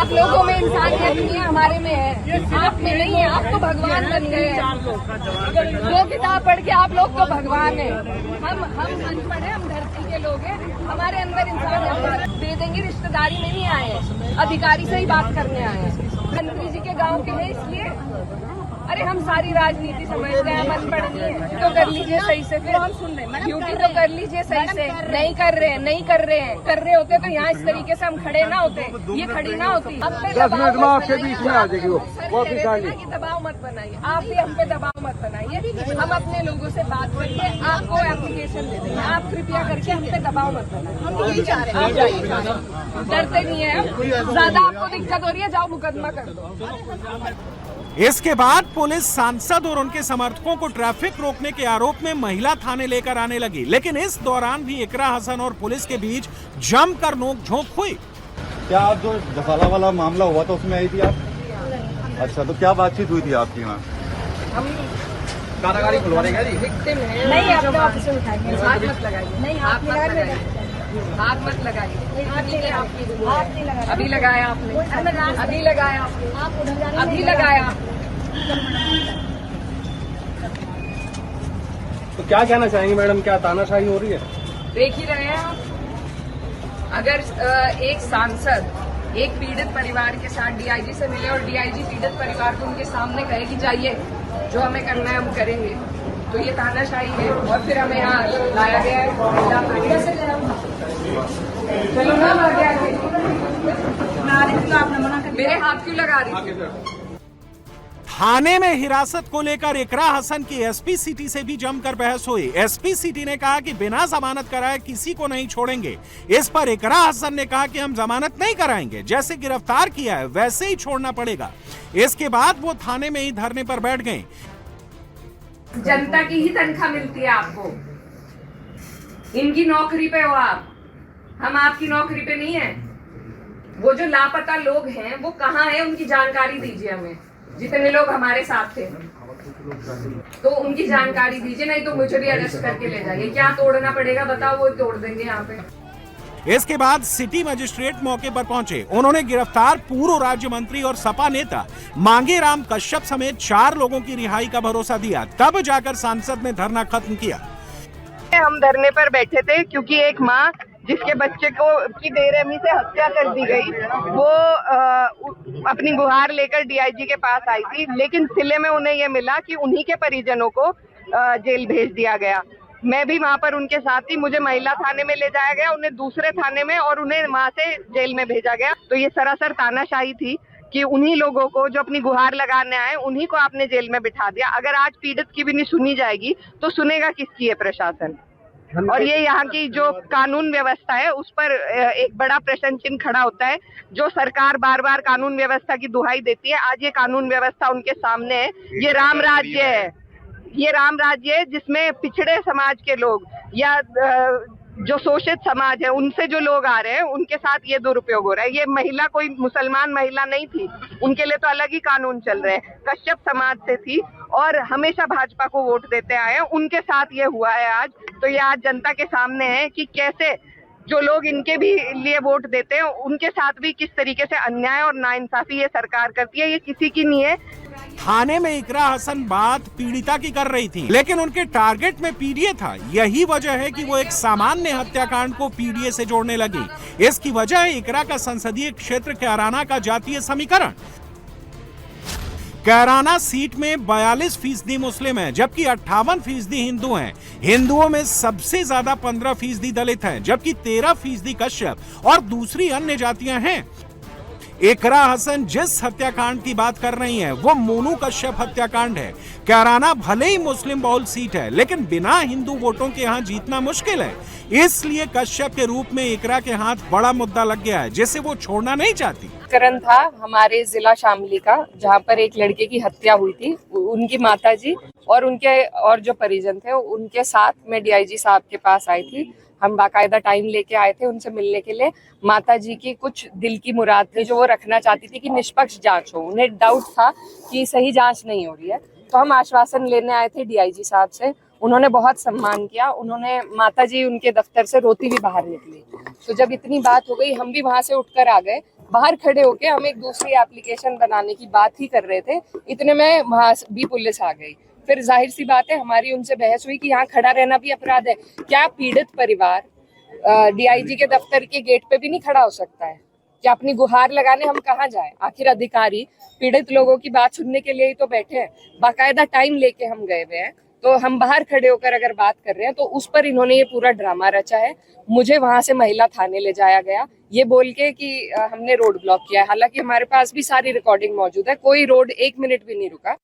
आप लोगों में इंसानियत नहीं है, हमारे में है, आप में नहीं है। आप तो भगवान बन गए हैं। वो किताब पढ़ के आप लोग तो भगवान है। हम अनपढ़ है, हम धरती के लोग हैं। हमारे अंदर इंसानियत दे देंगे। रिश्तेदारी में नहीं आए हैं, अधिकारी से ही बात करने आए हैं। मंत्री जी के गाँव के हैं, इसलिए अरे हम सारी राजनीति समझते हैं, मन पढ़ नहीं है तो कर लीजिए सही से, फिर हम सुन रहे ड्यूटी तो कर लीजिए सही से। नहीं कर रहे हैं। कर रहे होते तो यहाँ इस तरीके से हम खड़े ना होते, ये खड़ी ना होती। अब पे 10 मिनट में आपके बीच में आ जाएगी वो कि दबाव मत बनाइए, आप भी हम पे दबाव मत बनाइए। हम अपने लोगों से बात करके आपको एप्लीकेशन दे देंगे, आप कृपया करके हम पे दबाव मत बनाइए। हम यही चाह रहे हैं, डरते नहीं है। ज्यादा आपको दिक्कत हो रही है, जाओ मुकदमा कर दो। इसके बाद पुलिस सांसद और उनके समर्थकों को ट्रैफिक रोकने के आरोप में महिला थाने लेकर आने लगी, लेकिन इस दौरान भी इकरा हसन और पुलिस के बीच जमकर नोक-झोंक हुई। क्या आप जो दफाला वाला मामला हुआ था उसमें आई थी आप? अच्छा, तो क्या बातचीत हुई थी आपकी वहाँ? हम कारागारी खुलवा देंगे जी? नहीं, आप ऑफिस में उठाएंगे, हाथ मत लगाइए। नहीं, हाथ मत लगाइए, हाथ मत लगाइए। अभी लगाया आपने, अभी लगाया, अभी लगाया। तो क्या कहना चाहेंगे मैडम, क्या तानाशाही हो रही है? देख ही रहे हैं आप। अगर एक सांसद एक पीड़ित परिवार के साथ डीआईजी से मिले और डीआईजी पीड़ित परिवार को उनके सामने कहे कि जाइए, जो हमें करना है हम करेंगे, तो ये तानाशाही है। और फिर हमें यहाँ लाया गया है। चलो ना, मेरे हाथ क्यों लगा रही थी? थाने में हिरासत को लेकर इकरा हसन की एसपी सिटी से भी जमकर बहस हुई। एसपी सिटी ने कहा कि बिना जमानत कराए किसी को नहीं छोड़ेंगे। इस पर इकरा हसन ने कहा कि हम जमानत नहीं कराएंगे, जैसे गिरफ्तार किया है वैसे ही छोड़ना पड़ेगा। इसके बाद वो थाने में ही धरने पर बैठ गए। जनता की ही तनख्वाह मिलती है आपको, इनकी नौकरी पे हो आप, हम आपकी नौकरी पे नहीं है। वो जो लापता लोग हैं वो कहाँ हैं, उनकी जानकारी दीजिए हमें। जितने लोग हमारे साथ थे तो उनकी जानकारी दीजिए, नहीं तो मुझे भी अरेस्ट करके ले जाइए। क्या तोड़ना पड़ेगा बताओ, वो तोड़ देंगे यहाँ पे। इसके बाद सिटी मजिस्ट्रेट मौके पर पहुंचे। उन्होंने गिरफ्तार पूर्व राज्य मंत्री और सपा नेता मांगेराम कश्यप समेत 4 लोगों की रिहाई का भरोसा दिया। तब जाकर सांसद ने धरना खत्म किया। हम धरने पर बैठे थे क्योंकि एक माँ जिसके बच्चे को की बेरहमी से हत्या कर दी गई, वो अपनी गुहार लेकर डीआईजी के पास आई थी, लेकिन सिले में उन्हें ये मिला कि उन्हीं के परिजनों को जेल भेज दिया गया। मैं भी वहाँ पर उनके साथ ही, मुझे महिला थाने में ले जाया गया, उन्हें दूसरे थाने में, और उन्हें वहाँ से जेल में भेजा गया। तो ये सरासर तानाशाही थी कि उन्हीं लोगों को जो अपनी गुहार लगाने आए उन्हीं को आपने जेल में बिठा दिया। अगर आज पीड़ित की भी नहीं सुनी जाएगी तो सुनेगा किसकी है प्रशासन? और ये यहाँ की जो कानून व्यवस्था है उस पर एक बड़ा प्रश्न चिन्ह खड़ा होता है। जो सरकार बार बार कानून व्यवस्था की दुहाई देती है, आज ये कानून व्यवस्था उनके सामने है। ये राम राज्य है, ये राम राज्य है जिसमें पिछड़े समाज के लोग या जो शोषित समाज है उनसे जो लोग आ रहे हैं उनके साथ ये दुरुपयोग हो रहा है। ये महिला कोई मुसलमान महिला नहीं थी, उनके लिए तो अलग ही कानून चल रहे हैं। कश्यप समाज से थी और हमेशा भाजपा को वोट देते आए हैं, उनके साथ ये हुआ है आज। तो ये आज जनता के सामने है कि कैसे जो लोग इनके भी लिए वोट देते हैं उनके साथ भी किस तरीके से अन्याय और नाइंसाफी ये सरकार करती है। ये किसी की नहीं है। थाने में इकरा हसन बात पीड़िता की कर रही थी, लेकिन उनके टारगेट में पीडीए था। यही वजह है कि वो एक सामान्य हत्याकांड को पीडीए से जोड़ने लगी। इसकी वजह है इकरा का संसदीय क्षेत्र कैराना का जातीय समीकरण। कैराना सीट में 42% मुस्लिम है, जबकि 58% हिंदू हैं। हिंदुओं में सबसे ज्यादा 15% दलित हैं, जबकि 13% कश्यप और दूसरी अन्य जातियां हैं। इकरा हसन जिस हत्याकांड की बात कर रही हैं, वो मोनू कश्यप हत्याकांड है। कैराना भले ही मुस्लिम बहुल सीट है, लेकिन बिना हिंदू वोटों के यहाँ जीतना मुश्किल है। इसलिए कश्यप के रूप में इकरा के हाथ बड़ा मुद्दा लग गया है, जिसे वो छोड़ना नहीं चाहती। प्रकरण था हमारे जिला शामली का, जहाँ पर एक लड़के की हत्या हुई थी। उनकी माताजी और उनके और जो परिजन थे उनके साथ मैं डीआईजी साहब के पास आई थी। हम बाकायदा टाइम लेके आए थे उनसे मिलने के लिए। माताजी की कुछ दिल की मुराद थी जो वो रखना चाहती थी कि निष्पक्ष जांच हो। उन्हें डाउट था कि सही जांच नहीं हो रही है, तो हम आश्वासन लेने आए थे डीआईजी साहब से। उन्होंने बहुत सम्मान किया। उन्होंने माताजी उनके दफ्तर से रोती भी बाहर निकली। तो जब इतनी बात हो गई हम भी वहां से उठकर आ गए। बाहर खड़े होके हम एक दूसरी एप्लीकेशन बनाने की बात ही कर रहे थे, इतने में वहां भी पुलिस आ गई। फिर जाहिर सी बात है हमारी उनसे बहस हुई कि यहाँ खड़ा रहना भी अपराध है। क्या पीड़ित परिवार डीआईजी के दफ्तर के गेट पे भी नहीं खड़ा हो सकता है? क्या अपनी गुहार लगाने हम कहाँ जाए? आखिर अधिकारी पीड़ित लोगों की बात सुनने के लिए ही तो बैठे हैं, बाकायदा टाइम लेके हम गए हुए हैं। तो हम बाहर खड़े होकर अगर बात कर रहे हैं तो उस पर इन्होंने ये पूरा ड्रामा रचा है। मुझे वहां से महिला थाने ले जाया गया ये बोल के कि हमने रोड ब्लॉक किया है। हालांकि हमारे पास भी सारी रिकॉर्डिंग मौजूद है, कोई रोड 1 मिनट भी नहीं रुका।